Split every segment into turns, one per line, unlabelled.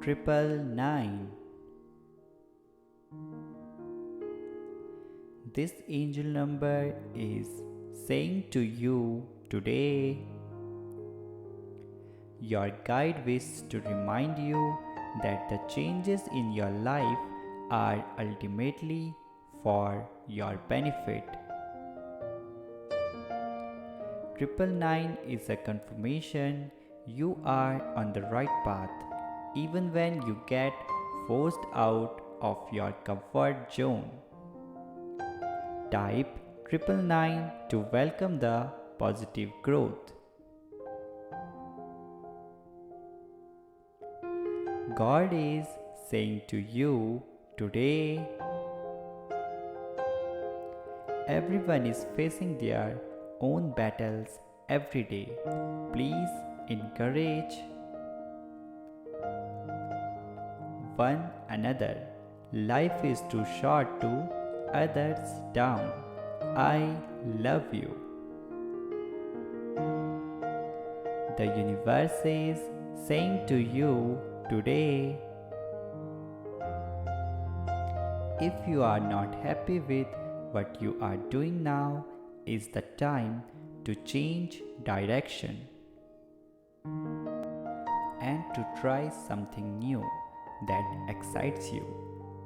999. This angel number is saying to you today, your guide wishes to remind you that the changes in your life are ultimately for your benefit. 999 is a confirmation you are on the right path, even when you get forced out of your comfort zone. Type 999 to welcome the positive growth. God is saying to you today, everyone is facing their own battles every day. Please encourage one another. Life is too short to others down. I love you. The universe is saying to you today, if you are not happy with what you are doing now, is the time to change direction and to try something new that excites you.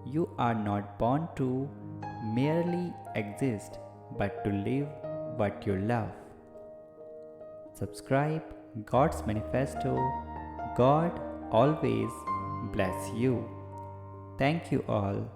You are not born to merely exist, but to live what you love. Subscribe God's Manifesto. God always bless you. Thank you all.